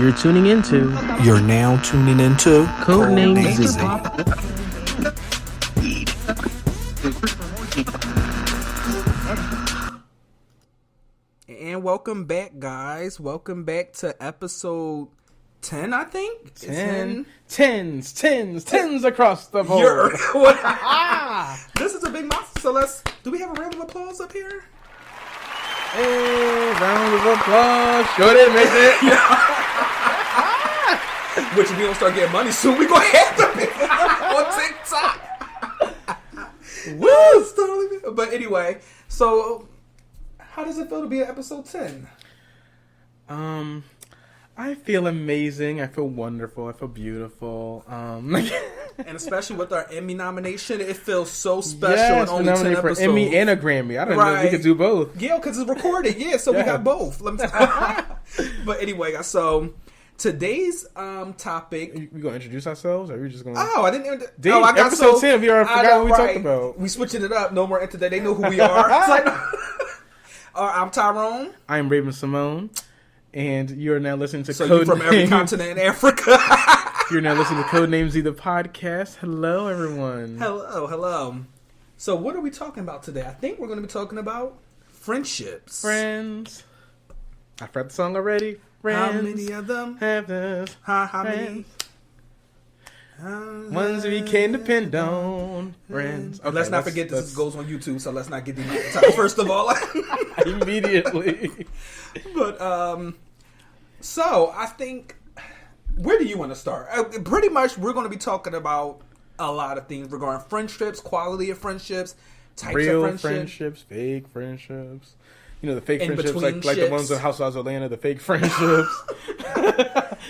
You're tuning into. You're now tuning into CodenameZ. And welcome back, guys. Welcome back to episode 10, I think. 10. Tens across the board. This is a big milestone. So do we have a round of applause up here? Hey, round of applause. Sure did make it. Which if we don't start getting money soon, we gonna have to be on TikTok. Woo! But anyway, so how does it feel to be at episode 10? I feel amazing. I feel wonderful. I feel beautiful. And especially with our Emmy nomination, it feels so special. Yes, and only 10 episodes. For Emmy and a Grammy. I don't know if we could do both. Yeah, because it's recorded. Yeah, so we got both. But anyway, so today's topic. We gonna introduce ourselves, or are we just gonna? Oh, I didn't even. I got episode 10. We already forgot what we talked about. We switching it up. No more today. They know who we are. I'm Tyrone. I'm Raven Simone, and you're now listening to. So you're from every continent in Africa. You're now listening to CodenameZ, the podcast. Hello, everyone. Hello. So what are we talking about today? I think we're going to be talking about friendships. Friends. I forgot the song already. Friends. How many of them have this? How many? Ones we can depend on. Friends. Okay, let's not forget this goes on YouTube, so let's not get demonetized first of all. Immediately. But, so I think, where do you want to start? Pretty much we're going to be talking about a lot of things regarding friendships, quality of friendships, types real of friendships, fake friendships. You know, the fake in friendships, like the ones in Housewives of Atlanta, the fake friendships.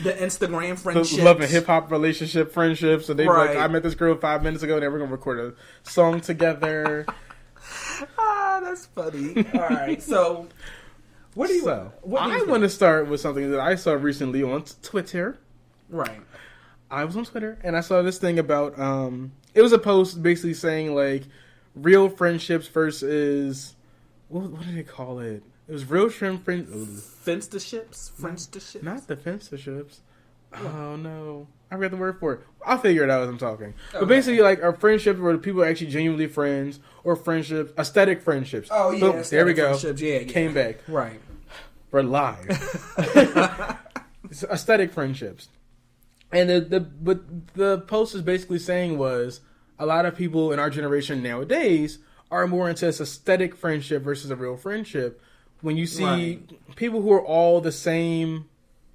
The Instagram friendships. The love and hip-hop relationship friendships. So they right. like, I met this girl 5 minutes ago, and we're going to record a song together. That's funny. All right, so what do you I want to start with something that I saw recently on Twitter. Right. I was on Twitter, and I saw this thing about, it was a post basically saying, like, real friendships versus... What did they call it? It was real friends. Fence-to-ships? Friends-to-ships? Not the fence-to-ships. Oh, no. I read the word for it. I'll figure it out as I'm talking. Okay. But basically, like, our friendships where people are actually genuinely friends, or friendships, aesthetic friendships. Oh, yeah. Boom, there we go. Yeah. Came back. Right. We're live. Aesthetic friendships. And the post is basically saying was, a lot of people in our generation nowadays are more into this aesthetic friendship versus a real friendship. When you see people who are all the same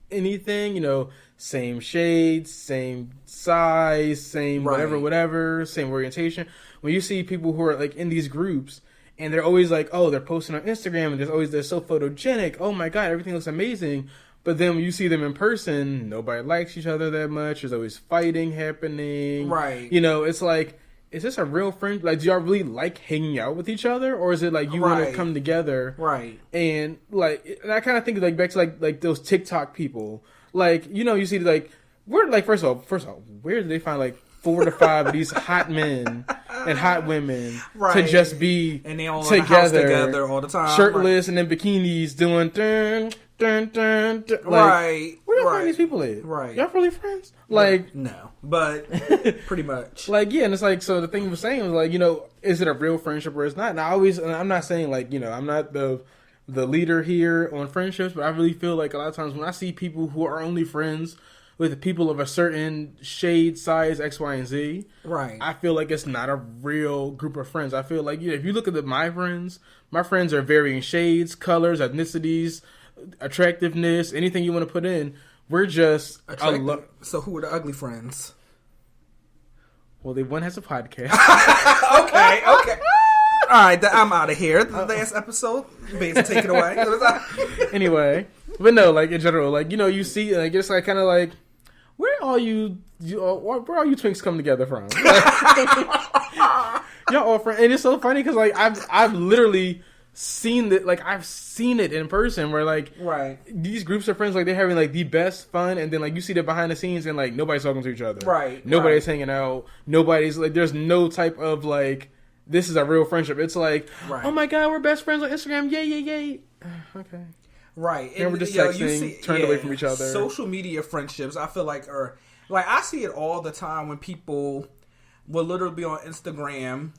anything, you know, same shades, same size, same whatever, same orientation. When you see people who are like in these groups and they're always like, oh, they're posting on Instagram and they're so photogenic. Oh my God, everything looks amazing. But then when you see them in person, nobody likes each other that much. There's always fighting happening. Right. You know, it's like, is this a real friend? Like, do y'all really like hanging out with each other, or is it like you want to come together? Right. And like, and I kind of think like back to like those TikTok people. Like, you know, you see like where like first of all, where do they find like 4 to 5 of these hot men and hot women to just be and they all together all the time, shirtless and in bikinis doing dun. Like, where y'all find these people at? Right. Y'all really friends? Like, no, but pretty much. Like, yeah, and it's like, so the thing he was saying was like, you know, is it a real friendship or it's not? And I'm not saying like, you know, I'm not the leader here on friendships, but I really feel like a lot of times when I see people who are only friends with people of a certain shade, size, X, Y, and Z, right, I feel like it's not a real group of friends. I feel like, you know, if you look at my friends are varying shades, colors, ethnicities, attractiveness, anything you want to put in. We're just so who are the ugly friends? Well, one has a podcast. okay. All right, I'm out of here. The last episode, basically, take it away. Anyway, but no, like in general, like, you know, you see, like, it's like kind of like, where all you twinks come together from? Like, y'all all friends, and it's so funny because like I've literally seen that, like I've seen it in person where like these groups of friends, like they're having like the best fun, and then like you see that behind the scenes and like nobody's talking to each other, nobody's hanging out, nobody's like, there's no type of like, this is a real friendship. It's like, oh my God, we're best friends on Instagram, yay. Okay. Right. And we're just texting, turned away from each other. Social media friendships, I feel like, are like, I see it all the time when people will literally be on Instagram,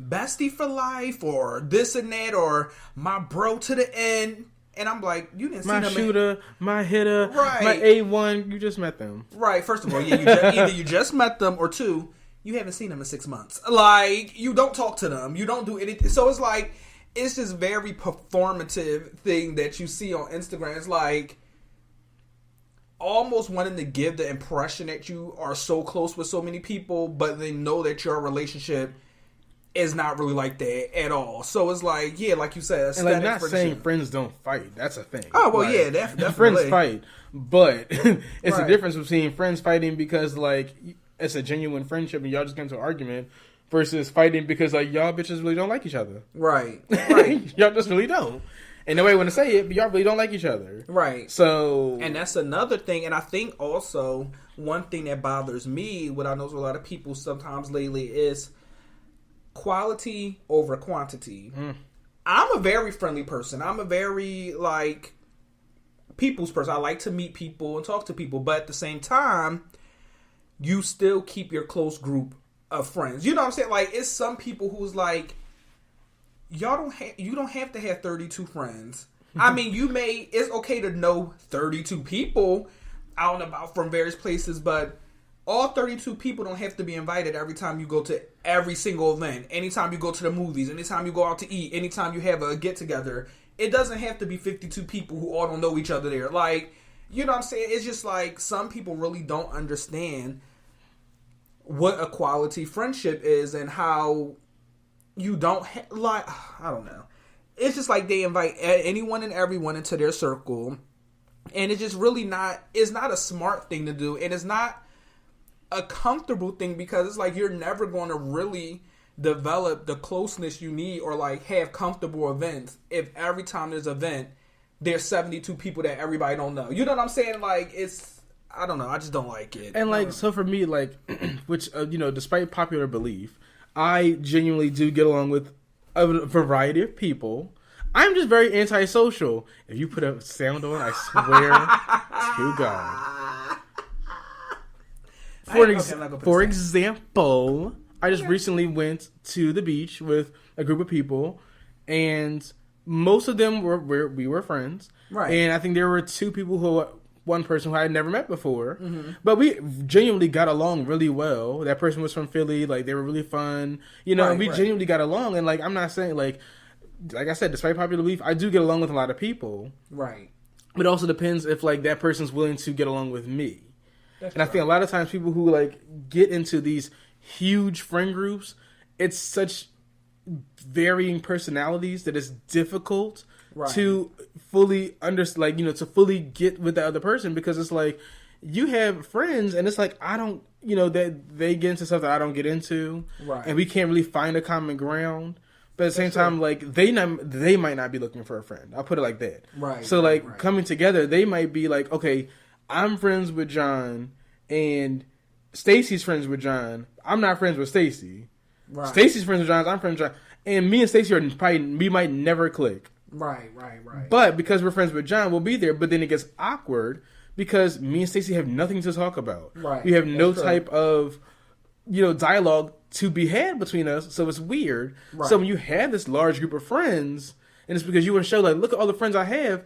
bestie for life, or this and that, or my bro to the end. And I'm like, you didn't see them. My shooter, my hitter, right. my A1, you just met them. Right. First of all, yeah, either you just met them, or two, you haven't seen them in 6 months. Like, you don't talk to them. You don't do anything. So it's like, it's this very performative thing that you see on Instagram. It's like almost wanting to give the impression that you are so close with so many people, but they know that your relationship is not really like that at all. So it's like, yeah, like you said, and like, not saying friends don't fight. That's a thing. Oh, well, like, yeah, definitely. Friends fight, but it's right. a difference between friends fighting because like it's a genuine friendship and y'all just get into an argument versus fighting because like y'all bitches really don't like each other. Right. Right. Y'all just really don't. And nobody want to say it, but y'all really don't like each other. Right. So, and that's another thing. And I think also one thing that bothers me, what I know a lot of people sometimes lately, is quality over quantity. I'm a very friendly person. I'm a very, like, people's person. I like to meet people and talk to people. But at the same time, you still keep your close group of friends. You know what I'm saying? Like, it's some people who's like, you don't have to have 32 friends. I mean, it's okay to know 32 people out and about from various places, but all 32 people don't have to be invited every time you go to every single event. Anytime you go to the movies, anytime you go out to eat, anytime you have a get-together. It doesn't have to be 52 people who all don't know each other there. Like, you know what I'm saying? It's just like some people really don't understand what a quality friendship is and how you don't like, I don't know. It's just like they invite anyone and everyone into their circle, and it's just really it's not a smart thing to do, and it's not a comfortable thing because it's like you're never going to really develop the closeness you need or like have comfortable events if every time there's an event there's 72 people that everybody don't know. You know what I'm saying? Like, it's, I don't know, I just don't like it. And like, so for me, like, which despite popular belief, I genuinely do get along with a variety of people. I'm just very antisocial. If you put a sound on, I swear to God. For example, I just recently went to the beach with a group of people, and most of them we were friends. Right. And I think there were one person who I had never met before, but we genuinely got along really well. That person was from Philly. Like, they were really fun, and we genuinely got along. And like, I'm not saying like I said, despite popular belief, I do get along with a lot of people. Right. But it also depends if like that person's willing to get along with me. That's and I think a lot of times people who like get into these huge friend groups, it's such varying personalities that it's difficult to fully understand, like, to fully get with the other person, because it's like you have friends and it's like, I don't, that they get into stuff that I don't get into, and we can't really find a common ground. But at the same time, like, they might not be looking for a friend. I'll put it like that. Right. So like coming together, they might be like, okay, I'm friends with John and Stacy's friends with John. I'm not friends with Stacy. Right. Stacy's friends with John. I'm friends with John. And me and Stacy we might never click. Right. But because we're friends with John, we'll be there. But then it gets awkward because me and Stacy have nothing to talk about. Right. We have no type of, dialogue to be had between us. So it's weird. Right. So when you have this large group of friends, and it's because you want to show, like, look at all the friends I have,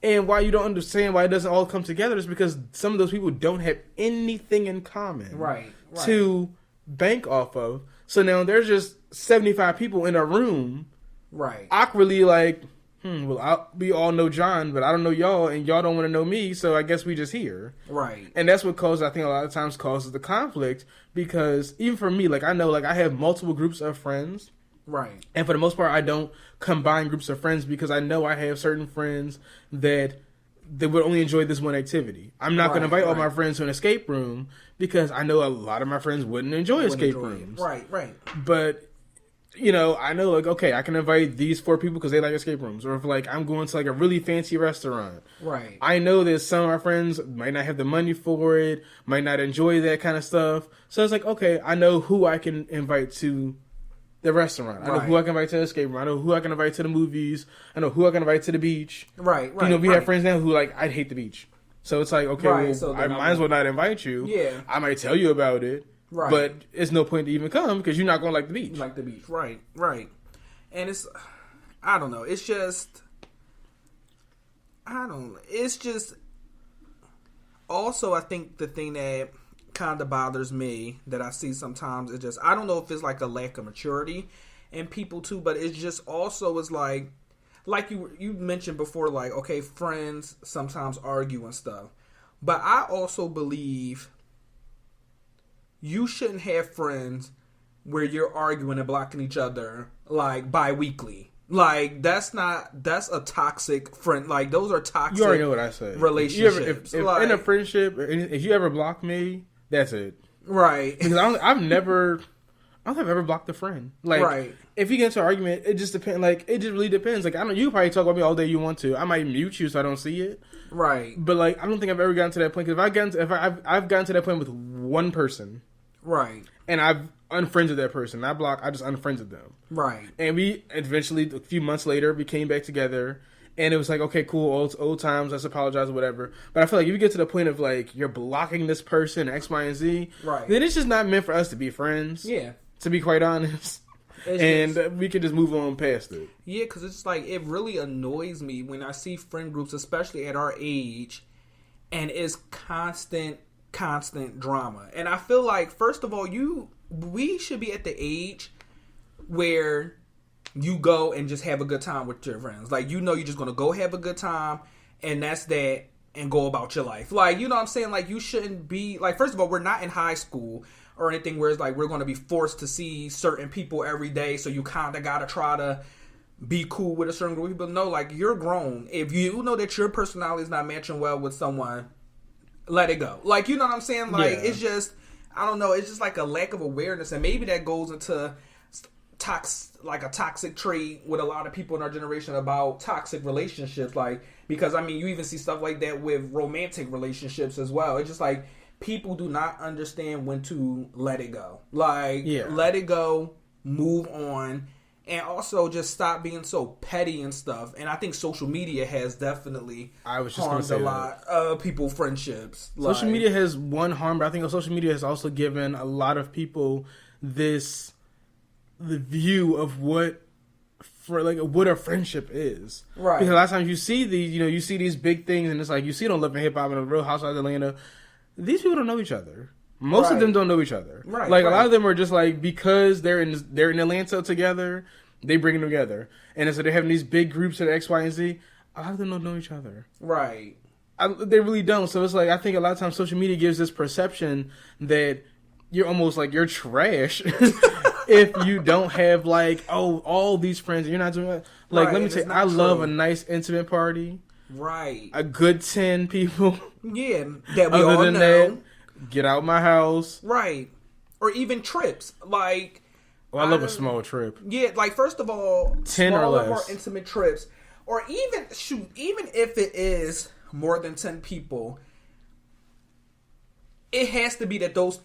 and why you don't understand why it doesn't all come together is because some of those people don't have anything in common. Right. To bank off of. So now there's just 75 people in a room. Right. Awkwardly like, well, we all know John, but I don't know y'all, and y'all don't want to know me, so I guess we just here. Right. And that's what I think a lot of times causes the conflict, because even for me, like, I know, like, I have multiple groups of friends. Right. And for the most part, I don't combine groups of friends because I know I have certain friends that would only enjoy this one activity. I'm not going to invite all my friends to an escape room because I know a lot of my friends wouldn't enjoy escape rooms. Right. But, I know, like, okay, I can invite these 4 people because they like escape rooms. Or if, like, I'm going to, like, a really fancy restaurant. Right. I know that some of my friends might not have the money for it, might not enjoy that kind of stuff. So it's like, okay, I know who I can invite to the restaurant. I know who I can invite to the escape room. I know who I can invite to the movies. I know who I can invite to the beach. Right. You know, we have friends now who like I'd hate the beach. So it's like, okay, well, so I might as well not invite you. Yeah. I might tell you about it. Right. But it's no point to even come because you're not going to like the beach. Like the beach. Right. Right. And it's, I don't know. It's just, it's just, also I think the thing that kind of bothers me that I see sometimes is just, I don't know if it's like a lack of maturity in people too, but it's just also is like you mentioned before, like, okay, friends sometimes argue and stuff. But I also believe you shouldn't have friends where you're arguing and blocking each other, like, bi-weekly. Like, that's a toxic friend. Like, those are toxic. You already know what I say. Relationships. If like, in a friendship, if you ever block me, that's it. Right. Because I've never blocked a friend. Like, right. If you get into an argument, it just depends. Like, it just really depends. Like, I don't. You can probably talk about me all day you want to. I might mute you so I don't see it. Right. But like, I don't think I've ever gotten to that point. Because I've gotten to that point with one person. Right. And I've unfriended that person. I just unfriended them. Right. And we eventually, a few months later, we came back together. And it was like, okay, cool, old times, let's apologize or whatever. But I feel like if you get to the point of like, you're blocking this person, X, Y, and Z, right, then it's just not meant for us to be friends. Yeah. To be quite honest. We can just move on past it. Yeah, because it's like, it really annoys me when I see friend groups, especially at our age, and it's constant drama. And I feel like, first of all, we should be at the age where you go and just have a good time with your friends. Like, you know, you're just going to go have a good time, and that's that, and go about your life. Like, you know what I'm saying? Like, you shouldn't be, like, first of all, we're not in high school or anything where it's like we're going to be forced to see certain people every day, so you kind of got to try to be cool with a certain group of people. No, like, you're grown. If you know that your personality is not matching well with someone, let it go. Like, you know what I'm saying? Like, yeah. It's just, I don't know, it's just like a lack of awareness, and maybe that goes into a toxic trait with a lot of people in our generation about toxic relationships. Like, because I mean, you even see stuff like that with romantic relationships as well. It's just like people do not understand when to let it go. Like, let it go, move on, and also just stop being so petty and stuff. And I think social media has definitely harmed a lot of people's friendships. Social media has one harm, but I think social media has also given a lot of people the view of what a friendship is. Right. Because a lot of times you see these big things, and it's like you see it on Love and Hip Hop and the Real Housewives of Atlanta. These people don't know each other. Most of them don't know each other. Right. Like, a lot of them are just like, because they're in Atlanta together, they bring them together. And so they're having these big groups of X, Y, and Z. A lot of them don't know each other. Right. They really don't. So it's like, I think a lot of times social media gives this perception that you're almost like, you're trash if you don't have like, all these friends and you're not doing that. Like, let me tell you, I love a nice intimate party. Right. A good 10 people. Yeah. That we all know. That, get out my house. Right. Or even trips. Like, I love a small trip. Yeah, like, first of all, 10 or less. More intimate trips. Or even if it is more than 10 people, it has to be that those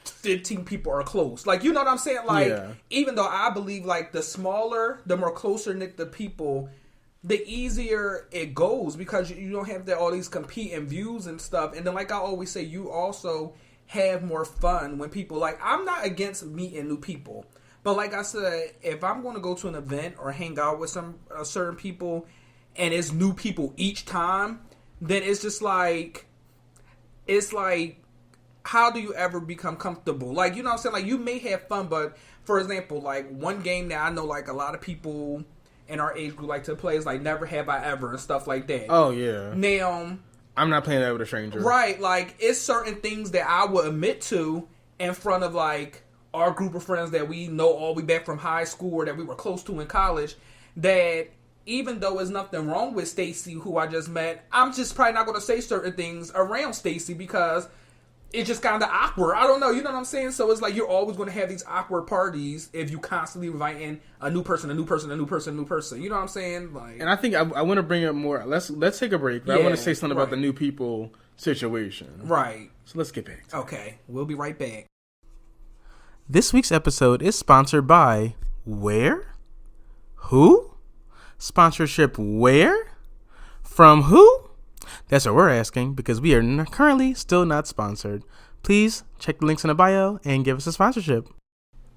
15 people are close. Like, you know what I'm saying? Like, even though I believe, like, the more closer knit the people, the easier it goes, because you don't have all these competing views and stuff. And then, like I always say, you also have more fun when people, like, I'm not against meeting new people, but like I said, if I'm going to go to an event or hang out with some certain people and it's new people each time, then it's just like, how do you ever become comfortable? Like, you know what I'm saying? Like, you may have fun, but for example, like, one game that I know, like, a lot of people in our age group like to play is like Never Have I Ever and stuff like that. Oh yeah. Now, I'm not playing that with a stranger. Right, like, it's certain things that I will admit to in front of like our group of friends that we know all the way back from high school or that we were close to in college, that even though there's nothing wrong with Stacy, who I just met, I'm just probably not going to say certain things around Stacy because it's just kind of awkward. I don't know. You know what I'm saying? So it's like you're always going to have these awkward parties if you constantly inviting a new person. You know what I'm saying? Like, and I think I want to bring up more. Let's take a break. But I want to say something about the new people situation. Right. So let's get back. Okay. We'll be right back. This week's episode is sponsored by where? Who? Sponsorship where? From who? That's what we're asking because we are currently still not sponsored. Please check the links in the bio and give us a sponsorship.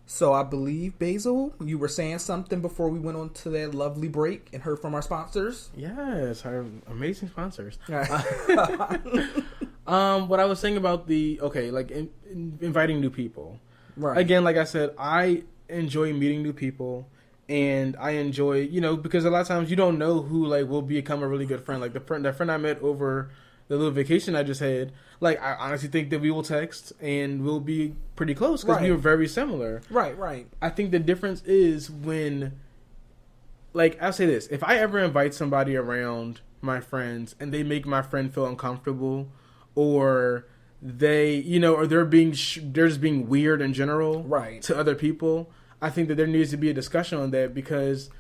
So I believe, Basil, you were saying something before we went on to that lovely break and heard from our sponsors. Yes, our amazing sponsors. What I was saying about inviting new people. Right. Again, like I said, I enjoy meeting new people, and I enjoy, because a lot of times you don't know who will become a really good friend. Like that friend I met over the little vacation I just had. Like I honestly think that we will text and we'll be pretty close because we were very similar. Right. I think the difference is when, I'll say this: if I ever invite somebody around my friends and they make my friend feel uncomfortable, or they, or they're just being weird in general, right, to other people, I think that there needs to be a discussion on that because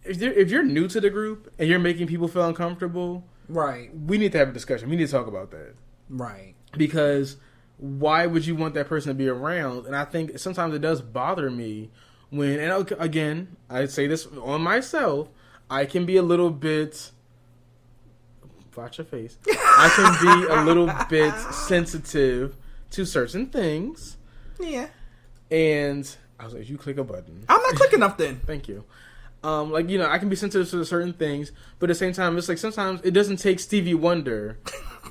if you're new to the group and you're making people feel uncomfortable, right, we need to have a discussion. We need to talk about that, right? Because why would you want that person to be around? And I think sometimes it does bother me when, and again, I say this on myself, I can be a little bit. Watch your face. I can be a little bit sensitive to certain things. Yeah. And I was like, you click a button. I'm not clicking nothing. Thank you. I can be sensitive to certain things, but at the same time, it's like sometimes it doesn't take Stevie Wonder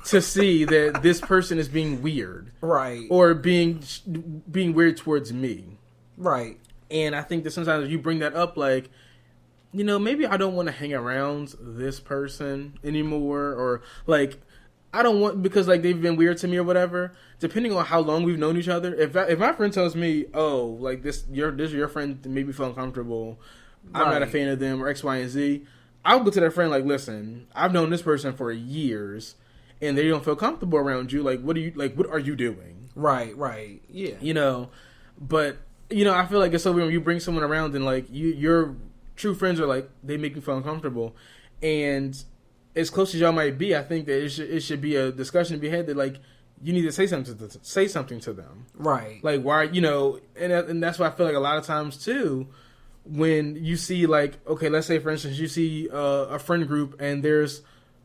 to see that this person is being weird. Right. Or being weird towards me. Right. And I think that sometimes you bring that up maybe I don't want to hang around this person anymore, or I don't want, because they've been weird to me or whatever. Depending on how long we've known each other, if my friend tells me, oh, this your friend made me feel uncomfortable, I'm not a fan of them, or X, Y, and Z, I'll go to that friend listen, I've known this person for years, and they don't feel comfortable around you. What are you doing? Right, yeah. But I feel like it's so weird when you bring someone around and your true friends are they make me feel uncomfortable, and as close as y'all might be, I think that it should be a discussion to be had that you need to say something to them, right? Why, and that's why I feel like a lot of times too, when you see okay, let's say for instance you see a friend group and there's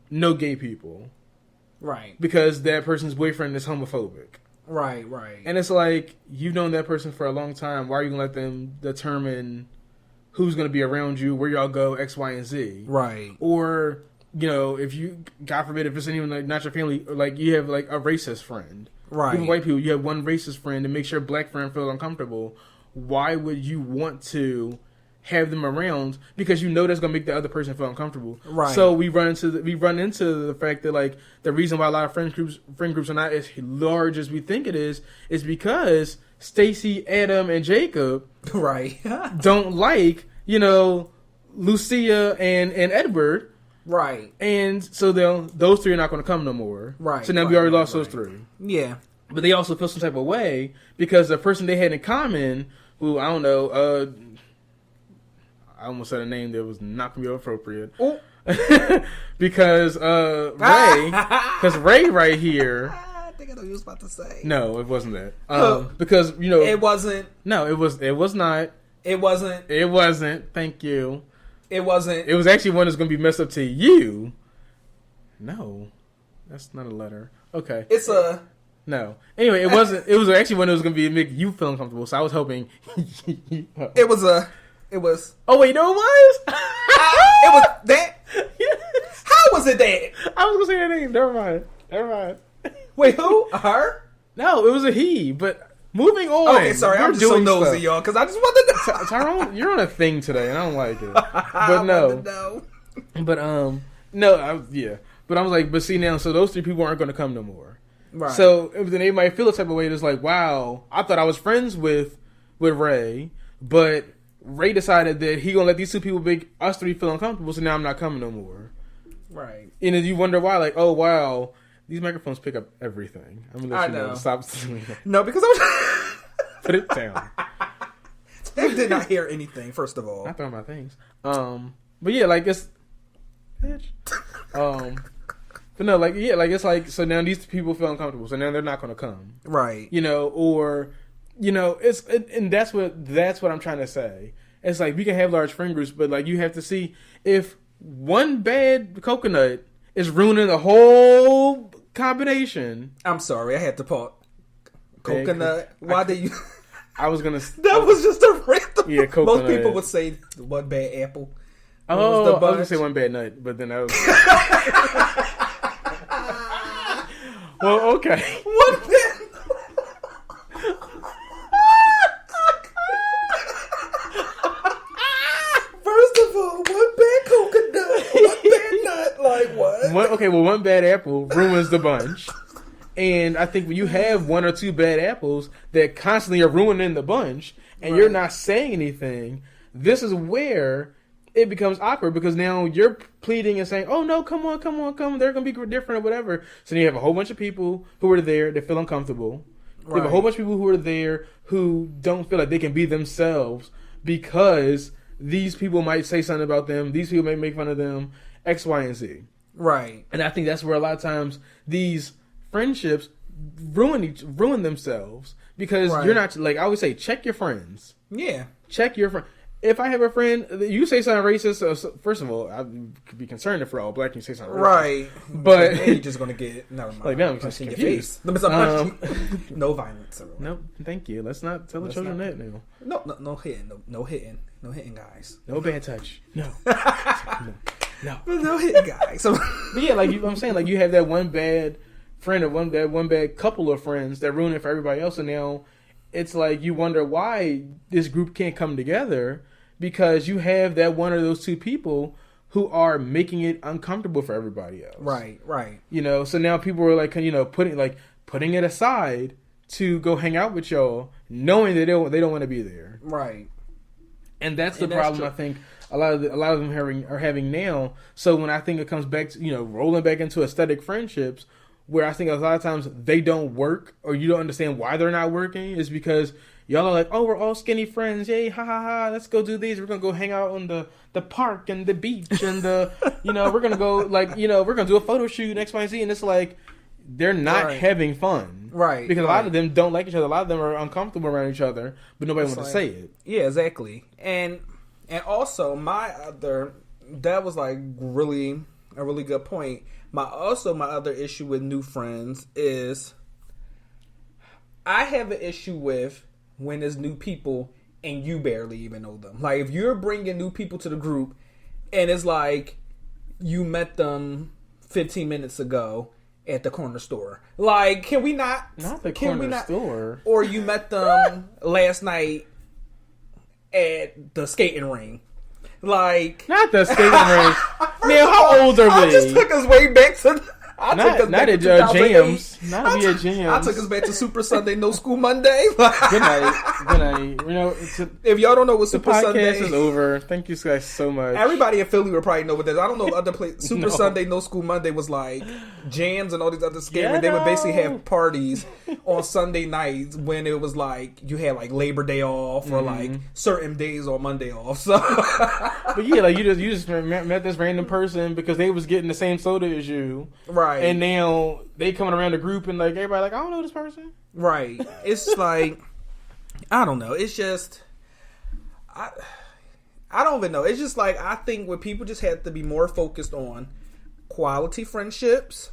no gay people, right? Because that person's boyfriend is homophobic, right, and it's you've known that person for a long time. Why are you gonna let them determine who's going to be around you, where y'all go, X, Y, and Z. Right. Or, if you, God forbid, if it's even not your family, you have a racist friend. Right. Even white people, you have one racist friend and makes your black friend feel uncomfortable. Why would you want to have them around? Because that's going to make the other person feel uncomfortable. Right. So we run into the fact that the reason why a lot of friend groups are not as large as we think it is because Stacy, Adam, and Jacob right don't Lucia and Edward. Right. And so those three are not going to come no more. Right. So now we already lost those three. Yeah. But they also feel some type of way because the person they had in common, who, I don't know, I almost said a name that was not going to be appropriate. because Ray right here. I think I know what you was about to say. No, it wasn't that. Because it wasn't. No, it was not. It wasn't. It wasn't. Thank you. It wasn't. It was actually one that's going to be messed up to you. No, that's not a letter. Okay. It's a. No. Anyway, it wasn't. It was actually one that was going to make you feel uncomfortable. So I was hoping. It was. Oh wait, no, it was. It was that. Yes. How was it that? I was going to say her name. Never mind. Wait, who? Her? No, it was a he. But moving on. Okay, sorry, I'm just so nosy, y'all, because I just wanted to. Tyrone, you're on a thing today, and I don't like it. But no. But no, yeah. But I was like, but see now, so those three people aren't going to come no more. Right. So then they might feel a type of way. It's wow, I thought I was friends with Ray, but Ray decided that he gonna let these two people make us three feel uncomfortable. So now I'm not coming no more. Right. And then you wonder why, oh wow. These microphones pick up everything. I'm gonna let you know. Stop. No, because I was. Put it down. They did not hear anything. First of all, not throwing my things. But yeah, it's. Bitch. But no, it's so now these people feel uncomfortable. So now they're not gonna come. Right. Or and that's what I'm trying to say. It's like we can have large friend groups, but like you have to see if one bad coconut is ruining the whole combination. I'm sorry, I had to pause. Coconut. Why did you? I was gonna. That was just a random. Yeah, coconut. Most people would say one bad apple. I was gonna say one bad nut, but then I was. Well, okay. One bad. First of all, one bad coconut, one bad nut. Like what? One bad apple ruins the bunch. And I think when you have one or two bad apples that constantly are ruining the bunch, and you're not saying anything, this is where it becomes awkward because now you're pleading and saying, "Oh no, come on, they're gonna be different or whatever." So you have a whole bunch of people who are there that feel uncomfortable. You have a whole bunch of people who are there who don't feel like they can be themselves because these people might say something about them. These people may make fun of them. X, Y, and Z. Right. And I think that's where a lot of times these friendships ruin themselves because you're not, like I always say, check your friends. Yeah. Check your friend. If I have a friend, you say something racist, first of all, I could be concerned if we're all black and you say something racist. Right. But you're just going to get, never mind. Like, now I'm just confused. No violence. No, thank you. Let's not tell the children that now. No hitting. No hitting, guys. No bad touch. No. No. No hitting, guys. But yeah, like I'm saying, like you have that one bad friend or one bad couple of friends that ruin it for everybody else, and now it's like you wonder why this group can't come together because you have that one or those two people who are making it uncomfortable for everybody else. Right. So now people are like, putting it aside to go hang out with y'all, knowing that they don't want to be there. Right. And that's the problem. I think a lot of them are having now. So when I think it comes back to rolling back into aesthetic friendships, where I think a lot of times they don't work or you don't understand why they're not working is because y'all are like, oh, we're all skinny friends. Yay, ha, ha, ha. Let's go do these. We're going to go hang out on the park and the beach and we're going to go we're going to do a photo shoot, X, Y, and Z. And it's like, they're not having fun. Right. Because a lot of them don't like each other. A lot of them are uncomfortable around each other, but nobody wants to say it. Yeah, exactly. And also that was like really a really good point. My other issue with new friends is I have an issue with when there's new people and you barely even know them. Like if you're bringing new people to the group and it's like you met them 15 minutes ago at the corner store. Like, can we not? Not the corner store. Or you met them last night at the skating ring. Like, not the skating ring. Man, how old are we? I just took us way back to. Not at Jams. Not at Jams. I took us back to Super Sunday, No School Monday. Good night. If y'all don't know what Super Sunday is over. Thank you guys so much. Everybody in Philly would probably know what that is. I don't know other places. Super Sunday, No School Monday was like Jams and all these other scams. They would basically have parties on Sunday nights when it was like you had like Labor Day off or like certain days on Monday off. So, but yeah, like you just met this random person because they was getting the same soda as you, right? And now they coming around the group and like everybody like, I don't know this person, right? It's like I don't know. It's just I don't even know. It's just like I think when people just have to be more focused on quality friendships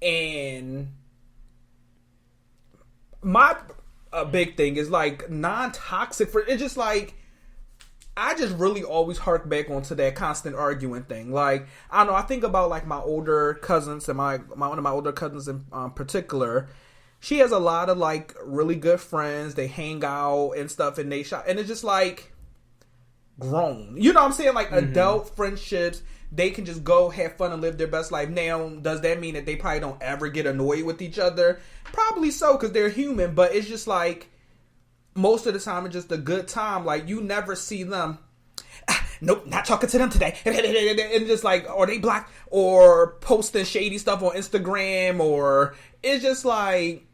and a big thing is like non-toxic for it's just like I just really always hark back onto that constant arguing thing. Like, I don't know, I think about like my older cousins and one of my older cousins in particular. She has a lot of like really good friends. They hang out and stuff and they shop. And it's just like grown. You know what I'm saying? Like adult friendships. They can just go have fun and live their best life. Now, does that mean that they probably don't ever get annoyed with each other? Probably so, because they're human. But it's just like, most of the time, it's just a good time. Like, you never see them, nope, not talking to them today. And just like, are they black? Or posting shady stuff on Instagram? Or it's just like...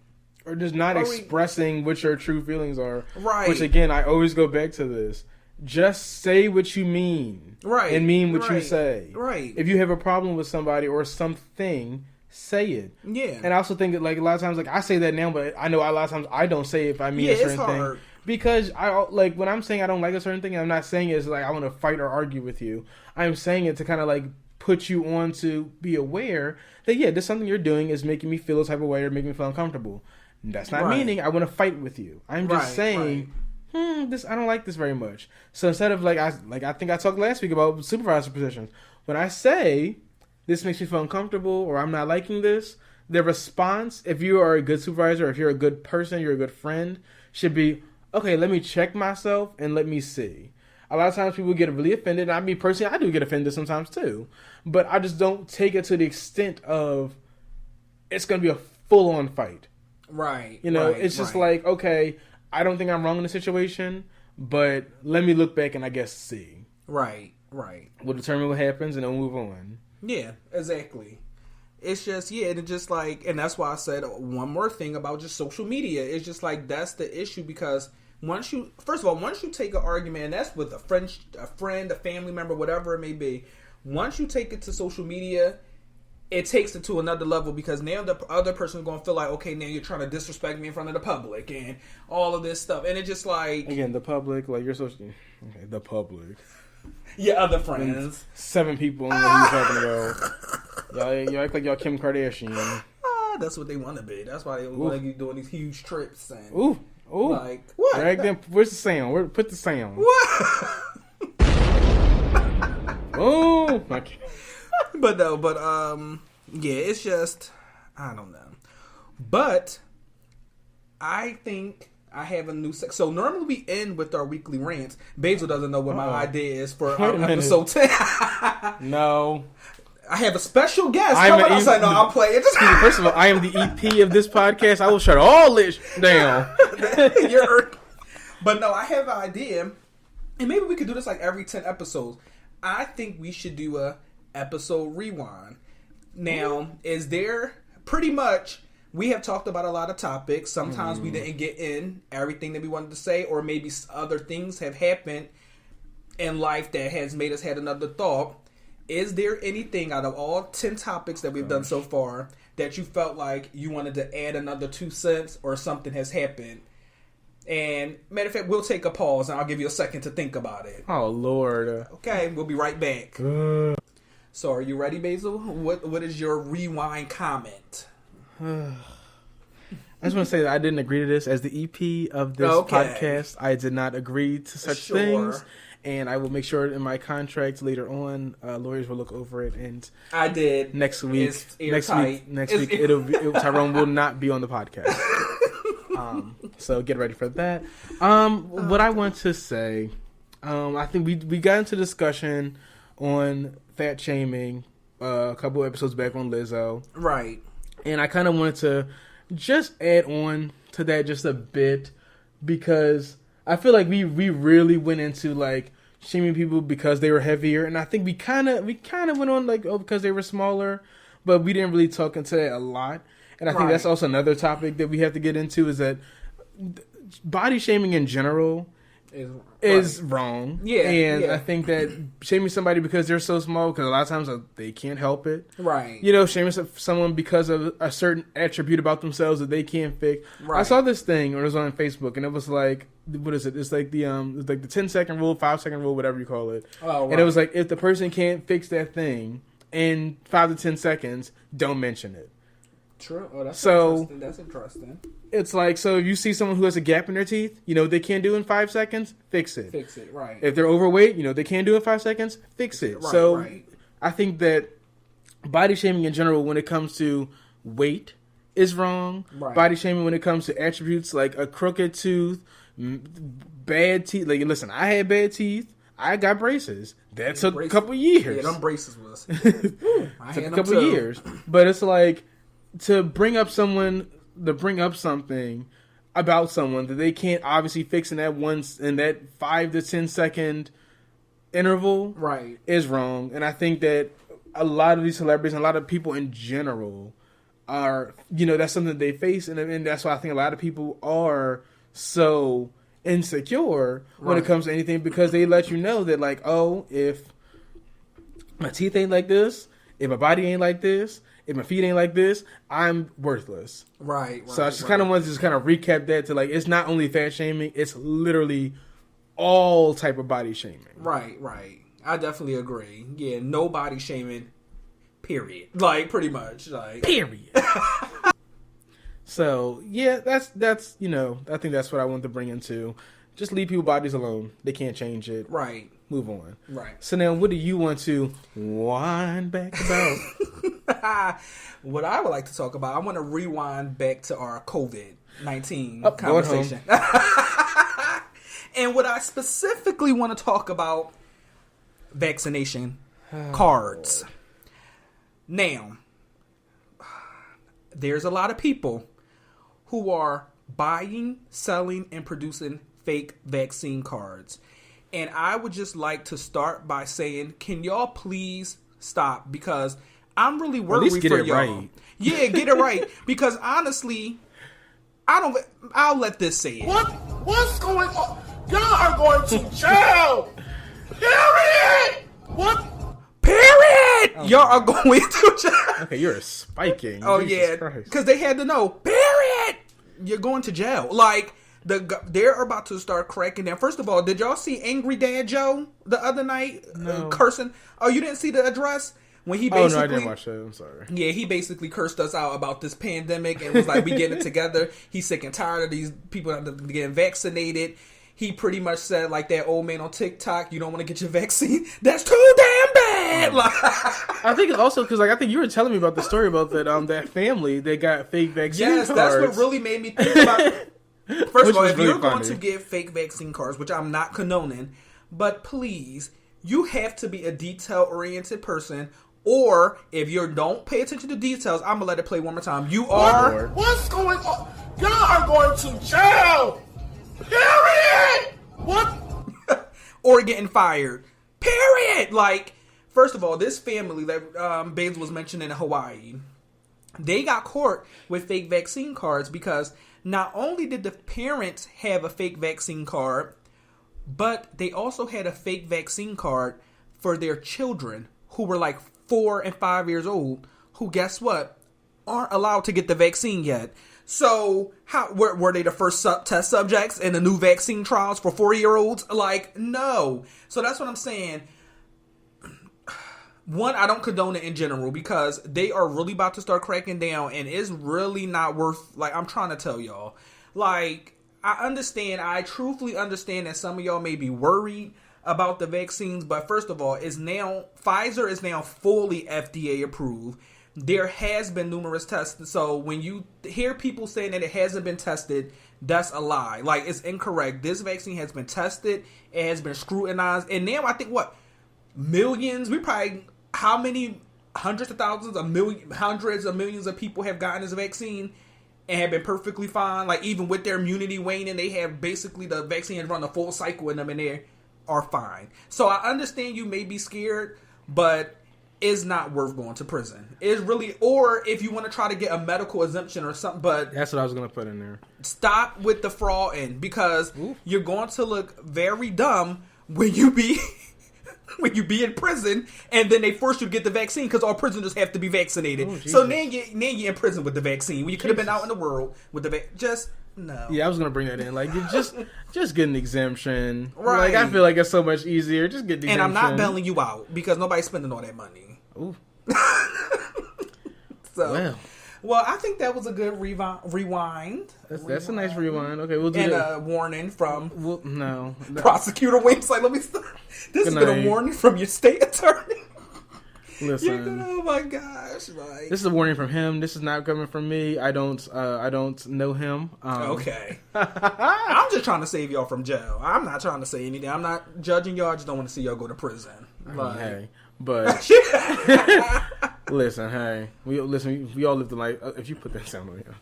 Or just not expressing what your true feelings are. Right. Which, again, I always go back to this. Just say what you mean. Right. And mean what you say. Right. If you have a problem with somebody or something, say it. Yeah. And I also think that like a lot of times, like I say that now, but I know a lot of times I don't say it if I mean a certain thing. Because I like when I'm saying I don't like a certain thing, I'm not saying it as like I want to fight or argue with you. I'm saying it to kind of like put you on to be aware that this something you're doing is making me feel a type of way or making me feel uncomfortable. That's not meaning I want to fight with you. I'm just saying, this I don't like this very much. So instead of I think I talked last week about supervisor positions. When I say this makes me feel uncomfortable or I'm not liking this, the response, if you are a good supervisor, if you're a good person, you're a good friend, should be, okay, let me check myself and let me see. A lot of times people get really offended. And I mean, personally, I do get offended sometimes too. But I just don't take it to the extent of it's going to be a full-on fight. Right. It's just like, okay, I don't think I'm wrong in the situation, but let me look back and I guess see. Right. We'll determine what happens and then we'll move on. Yeah, exactly. It's just, and just like, and that's why I said one more thing about just social media. It's just like, that's the issue because once you take an argument, and that's with a friend, a family member, whatever it may be, once you take it to social media, it takes it to another level because now the other person is going to feel like, okay, now you're trying to disrespect me in front of the public and all of this stuff. And it just like... Again, the public, like you're social... Okay, the public. Your other friends. 7 people know what you're talking about. Y'all act like y'all Kim Kardashian. That's what they want to be. That's why they want to be doing these huge trips. And Ooh. Like, what? Drag them. Where's the sound? Put the sound. What? Oh, okay. It's just, I don't know. But I think I have a new So normally we end with our weekly rants. Basil doesn't know what my idea is for episode 10. No. I have a special guest coming up. No, I'm playing. First of all, I am the EP of this podcast. I will shut all this down. But no, I have an idea. And maybe we could do this like every 10 episodes. I think we should do a episode rewind. Now, is there pretty much... We have talked about a lot of topics. Sometimes we didn't get in everything that we wanted to say, or maybe other things have happened in life that has made us had another thought. Is there anything out of all 10 topics that we've done so far that you felt like you wanted to add another 2 cents or something has happened? And matter of fact, we'll take a pause and I'll give you a second to think about it. Oh, Lord. Okay, we'll be right back. So are you ready, Basil? What is your rewind comment? I just want to say that I didn't agree to this. As the EP of this podcast, I did not agree to such things. And I will make sure in my contract later on, lawyers will look over it. And I did. Next week, Tyrone will not be on the podcast. So get ready for that. What I want to say, I think we got into discussion on fat shaming a couple episodes back on Lizzo. Right. And I kind of wanted to just add on to that just a bit because I feel like we really went into like shaming people because they were heavier, and I think we kind of went on like because they were smaller, but we didn't really talk into that a lot. And I think that's also another topic that we have to get into is that body shaming in general is wrong. Yeah, and I think that shaming somebody because they're so small, because a lot of times they can't help it. Right. Shaming someone because of a certain attribute about themselves that they can't fix. Right. I saw this thing, or it was on Facebook, and it was like, what is it? It's like the 10-second rule, 5-second rule, whatever you call it. Oh, right. And it was like, if the person can't fix that thing in 5 to 10 seconds, don't mention it. True. Oh, that's interesting. It's like, so if you see someone who has a gap in their teeth, they can't do in 5 seconds, fix it. Fix it, right. If they're overweight, they can't do it in 5 seconds, fix it. Right, I think that body shaming in general, when it comes to weight, is wrong. Right. Body shaming when it comes to attributes like a crooked tooth, bad teeth. Like, listen, I had bad teeth. I got braces. That took a couple years. Yeah, them braces was. I took a couple years. But it's like, to bring up something about someone that they can't obviously fix in that 5 to 10 second interval, right, is wrong. And I think that a lot of these celebrities and a lot of people in general are, that's something they face, and that's why I think a lot of people are so insecure when it comes to anything, because they let you know that, like, oh, if my teeth ain't like this, if my body ain't like this, if my feet ain't like this, I'm worthless. Right. So I just kind of want to just kind of recap that to like, it's not only fat shaming, it's literally all type of body shaming. Right. I definitely agree. Yeah, no body shaming, period. Like, pretty much. Like, period. So, yeah, that's you know, I think that's what I want to bring into. Just leave people's bodies alone. They can't change it. Right. Move on. Right. So now, what do you want to wind back about? What I would like to talk about, I want to rewind back to our COVID-19 going conversation. And what I specifically want to talk about, vaccination cards. Now, there's a lot of people who are buying, selling, and producing fake vaccine cards. And I would just like to start by saying, can y'all please stop? Because I'm really worried at least get for it y'all. right. Yeah, get it right. Because honestly, I'll let this say it. What's going on? Y'all are going to jail. Period. What? Period. Y'all are going to jail. Okay, you're spiking. Oh, Jesus yeah. Christ. Because they had to know. Period. You're going to jail. Like, they're about to start cracking down. First of all, did y'all see Angry Dad Joe the other night? No. Cursing. Oh, you didn't see the address? When he Oh, basically, no, I didn't watch that. I'm sorry. Yeah, he basically cursed us out about this pandemic and was like, we getting it together. He's sick and tired of these people getting vaccinated. He pretty much said, like that old man on TikTok, you don't want to get your vaccine? That's too damn bad! Like, I think it's also because, like, I think you were telling me about the story about that family that got fake vaccine cards. yes, that's what really made me think about it. First of all, if really you're going funny. to get fake vaccine cards, which I'm not condoning, but please, you have to be a detail-oriented person. Or if you don't pay attention to details, I'm gonna let it play one more time. You are. What's going on? Y'all are going to jail. Period. What? Or getting fired. Period. Like, first of all, this family that Baines was mentioning in Hawaii, they got caught with fake vaccine cards because not only did the parents have a fake vaccine card, but they also had a fake vaccine card for their children who were like 4 and 5 years old, who, guess what, aren't allowed to get the vaccine yet. So, were they the first test subjects in the new vaccine trials for 4-year-olds? Like, no. So that's what I'm saying. One, I don't condone it in general because they are really about to start cracking down, and it's really not worth, like, I'm trying to tell y'all. Like, I truthfully understand that some of y'all may be worried about the vaccines, but first of all, Pfizer is now fully FDA approved. There has been numerous tests, so when you hear people saying that it hasn't been tested, that's a lie. Like, it's incorrect. This vaccine has been tested, it has been scrutinized, and now I think millions, how many hundreds of thousands of hundreds of millions of people have gotten this vaccine and have been perfectly fine. Like, even with their immunity waning, they have basically, the vaccine has run a full cycle in them and they are fine. So I understand you may be scared, but it's not worth going to prison. It's really, or if you want to try to get a medical exemption or something, but That's what I was going to put in there. Stop with the frauding because you're going to look very dumb when you be in prison and then they force you to get the vaccine because all prisoners have to be vaccinated. So now you're in prison with the vaccine when you could have been out in the world with the vaccine. No. Yeah, I was gonna bring that in. Like, you just get an exemption. Right. Like, I feel like it's so much easier. Just get the exemption. And I'm not bailing you out because nobody's spending all that money. Ooh. So, well, I think that was a good rewind. That's a nice rewind. Okay, we'll do and that. a warning from No. prosecutor Wayne's like, let me start. This has been a warning from your state attorney. Listen. Oh my gosh! Like, This is a warning from him. This is not coming from me. I don't know him. Okay. I'm just trying to save y'all from jail. I'm not trying to say anything. I'm not judging y'all. I just don't want to see y'all go to prison. Like, Hey, but listen, hey, we all live the life. If you put that sound on here,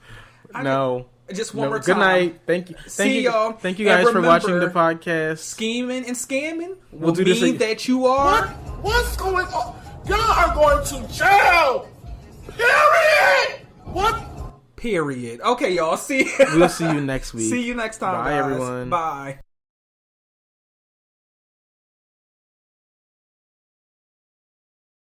no. Just one more time. Good night. Thank you. See y'all. Thank you guys for watching the remember, podcast. Scheming and scamming We'll will do this mean again. that you are. What's going on? Y'all are going to jail. Period. What? Period. Okay, y'all. See. We'll see you next week. See you next time. Bye, guys. everyone. Bye.